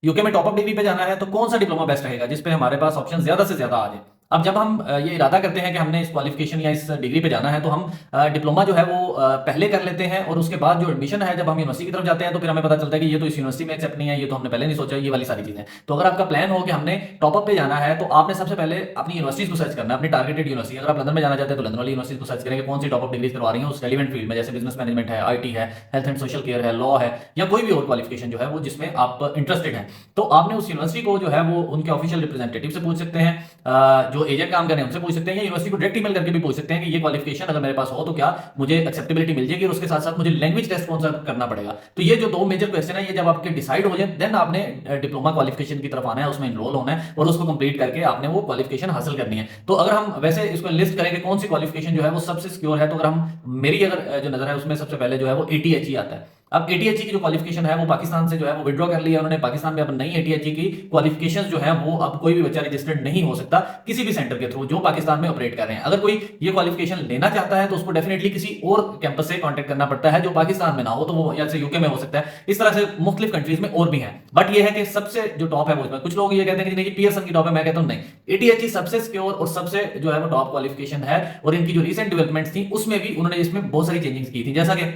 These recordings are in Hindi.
यूके में टॉप अप डिग्री पे जाना है तो कौन सा डिप्लोमा बेस्ट रहेगा जिस पे हमारे पास ऑप्शन ज्यादा से ज्यादा आ जाए। अब जब हम ये इरादा करते हैं कि हमने इस क्वालिफिकेशन या इस डिग्री पे जाना है तो हम डिप्लोमा जो है वो पहले कर लेते हैं, और उसके बाद जो एडमिशन है जब हम यूनिवर्सिटी की तरफ जाते हैं तो फिर हमें पता चलता है कि ये तो इस यूनिवर्सिटी में एक्सेप्ट नहीं है, ये तो हमने पहले नहीं सोचा, ये वाली सारी चीजें। तो अगर आपका प्लान हो कि हमने टॉप अप पे जाना है तो आपने सबसे पहले अपनी यूनिवर्सिटीज को सर्च करना है, अपनी टारगेटेड यूनिवर्सिटी। अगर आप लंदन में जाना चाहते हैं तो लंदन वाली यूनिवर्सिटी को सर्च करेंगे कौन सी टॉप अप डिग्रीज करवा रही है उस रेलिवेंट फील्ड में, जैसे बिजनेस मैनेजमेंट है, आईटी है, हेल्थ एंड सोशल केयर है, लॉ है, या कोई भी और क्वालिफिकेशन जो है वो जिसमें आप इंटरेस्टेड हैं। तो आपने उस यूनिवर्सिटी को जो है वो उनके ऑफिशियल रिप्रेजेंटेटिव से पूछ सकते हैं, जो एजेंट काम कर रहे हैं उनसे पूछ सकते हैं, या यूनिवर्सिटी को डायरेक्ट ईमेल करके भी पूछ सकते हैं कि ये क्वालिफिकेशन अगर मेरे पास हो तो क्या मुझे एक्सेप्टेबिलिटी मिल जाएगी, और उसके साथ साथ मुझे लैंग्वेज टेस्ट कौन सा करना पड़ेगा। तो ये जो दो मेजर क्वेश्चन है ये जब आपके डिसाइड हो जाए देन आपने डिप्लोमा क्वालिफिकेशन की तरफ आना है, उसमें एनरोल होना है और उसको कंप्लीट करके आपने वो क्वालिफिकेशन हासिल करनी है। तो अगर हम वैसे इसको लिस्ट करेंगे कौन सी क्वालिफिकेशन जो है वो सबसे सिक्योर है, तो अगर हम मेरी अगर जो नजर है उसमें सबसे पहले जो है वो एटीएचई आता है। अब एटीएचई की जो क्वालिफिकेशन है वो पाकिस्तान से जो है वो विड्रॉ कर लिया उन्होंने, पाकिस्तान में अब नई एटीएचई की क्वालिफिकेशंस जो है वो अब कोई भी बच्चा रजिस्टर्ड नहीं हो सकता किसी भी सेंटर के थ्रू जो पाकिस्तान में ऑपरेट कर रहे हैं। अगर कोई ये क्वालिफिकेशन लेना चाहता है तो उसको डेफिनेटली किसी और कैंपस से कांटेक्ट करना पड़ता है जो पाकिस्तान में ना हो, तो वो या यूके में हो सकता है, इस तरह से मुख्तलिफ कंट्रीज में और भी हैं। बट ये है कि सबसे जो टॉप है वो इसमें, कुछ लोग ये कहते हैं कि नहीं पियर्सन की टॉप है, मैं कहता हूं नहीं, एटीएचई सबसे सिक्योर और सबसे जो है वो टॉप क्वालिफिकेशन है। और इनकी जो रिसेंट डेवलपमेंट्स थी उसमें भी उन्होंने इसमें बहुत सारी चेंजेस की थी, जैसा कि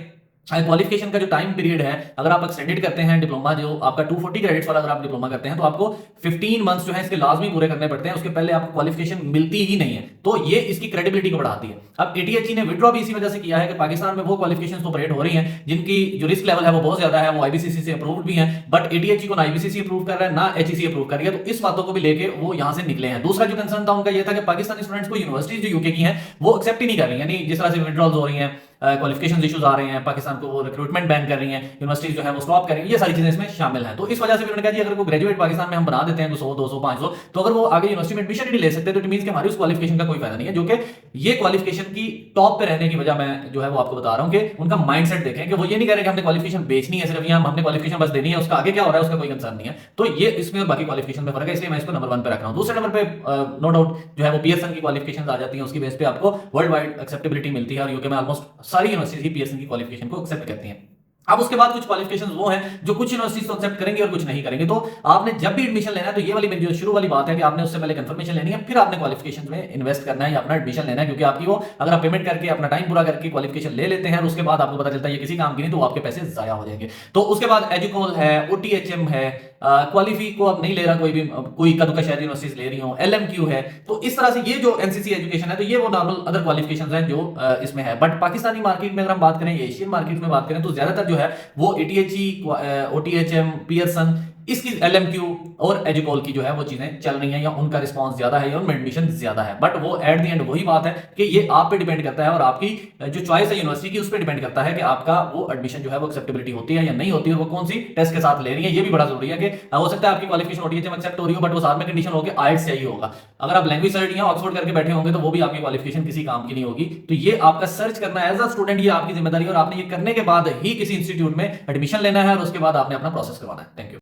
क्वालिफिकेशन का जो टाइम पीरियड है अगर आप एक्सटेंडेड करते हैं डिप्लोमा, जो आपका 240 क्रेडिट्स वाला अगर आप डिप्लोमा करते हैं तो आपको 15 मंथ्स जो है इसके लाजमी पूरे करने पड़ते हैं, उसके पहले आपको क्वालिफिकेशन मिलती ही नहीं है। तो ये इसकी क्रेडिबिलिटी को बढ़ाती है। अब एटीएचई ने विड्रॉ भी इसी वजह से किया है कि पाकिस्तान में वो क्वालिफिकेशन ऑपरेट हो रही हैं जिनकी जो रिस्क लेवल है वो बहुत ज्यादा है, वो आईबीसीसी से अप्रूव्ड भी है, बट एटीएचई को ना आईबीसीसी अप्रूव कर रहा है ना एचईसी अप्रूव कर रही है। तो इस बातों को भी लेके वो यहां से निकले हैं। दूसरा जो कंसर्न था उनका ये था कि पाकिस्तानी स्टूडेंट्स को यूनिवर्सिटीज जो यूके की हैं वो एक्सेप्ट ही नहीं कर रही, यानी जिस तरह से विड्रॉल्स हो रही हैं, क्वालिफिकेशन इश्यूज आ रहे हैं, पाकिस्तान को वो रिक्रूटमेंट बैन कर रही हैं, यूनिवर्सिटीज जो है वो स्टॉप कर रही हैं, ये सारी चीजें इसमें शामिल हैं। तो इस वजह से भी उन्होंने कहा जी अगर कोई ग्रेजुएट पाकिस्तान में हम बना देते हैं 100 200 500 तो अगर वो आगे यूनिवर्सिटी में एडमिशन नहीं ले सकते तो इट मींस कि हमारी उस क्वालिफिकेशन का कोई फायदा नहीं है। जो कि ये क्वालिफिकेशन की टॉप पे रहने की वजह मैं जो है वो आपको बता रहा हूं कि उनका माइंडसेट देखें कि वो ये नहीं कह रहे कि हमने क्वालिफिकेशन बेचनी है सिर्फ, या हमने क्वालिफिकेशन बस देनी है, उसका आगे क्या हो रहा है उसका कोई कंसर्न नहीं है। तो ये इसमें और बाकी क्वालिफिकेशन में फर्क है, इसलिए मैं इसको नंबर 1 पे रख रहा हूं। दूसरे नंबर पे नो डाउट जो है वो पियर्सन की क्वालिफिकेशन आ जाती है, उसकी बेस पे आपको वर्ल्ड वाइड एक्सेप्टेबिलिटी मिलती है, और यूके में ऑलमोस्ट सारी यूनिवर्सिटी पियर्सन की क्वालिफिकेशन को एक्सेप्ट करती हैं। अब उसके बाद कुछ क्वालिफिकेशंस वो हैं जो कुछ यूनिवर्सिटीज तो एक्सेप्ट करेंगे और कुछ नहीं करेंगे। तो आपने जब भी एडमिशन लेना है तो ये वाली मेरी जो शुरू वाली बात है कि आपने उससे पहले कंफर्मेशन लेनी है, फिर आपने क्वालिफिकेशन में इन्वेस्ट करना है या अपना एडमिशन लेना है, क्योंकि आपकी वो अगर आप पेमेंट करके अपना टाइम पूरा करके क्वालिफिकेशन ले लेते हैं और उसके बाद आपको पता चलता है ये किसी काम की नहीं, तो आपके पैसे जाया हो जाएंगे। तो उसके बाद एजुकोल है, ओटीएचएम है, क्वालिफी को अब नहीं ले रहा कोई भी, कोई का दुका शहरी यूनिवर्सिटीज ले रही हो, एलएमक्यू है। तो इस तरह से ये जो एनसीसी एजुकेशन है तो ये वो नॉर्मल अदर क्वालिफिकेशंस हैं जो इसमें है। बट पाकिस्तानी मार्केट में अगर हम बात करें, एशियन मार्केट में बात करें तो ज्यादातर जो है वो एटीएचई, ओटीएचएम, पियर्सन, इसकी एलएमक्यू और एजुकोल की जो है वो चीजें चल रही हैं, या उनका रिस्पांस ज्यादा है या उनमें एडमिशन ज्यादा है। बट वो एट द एंड वही बात है कि ये आप पे डिपेंड करता है और आपकी जो चॉइस है यूनिवर्सिटी की उस पर डिपेंड करता है कि आपका वो एडमिशन जो है वो एक्सेप्टेबिलिटी होती है या नहीं होती है, वो कौन सी टेस्ट के साथ ले रही है। ये भी बड़ा जरूरी है कि हो सकता है आपकी क्वालिफिकेशन ओटीएचएम एक्सेप्ट हो रही हो बट वो साथ में कंडीशन हो कि आईएलटीएस चाहिए होगा। अगर आप लैंग्वेज सर्च या ऑक्सफोर्ड करके बैठे होंगे तो वो भी आपकी क्वालिफिकेशन किसी काम की नहीं होगी। तो ये आपका सर्च करना एज अ स्टूडेंट ये आपकी जिम्मेदारी है, और आपने ये करने के बाद ही किसी इंस्टीट्यूट में एडमिशन लेना है और उसके बाद आपने अपना प्रोसेस करवाना है। Thank you.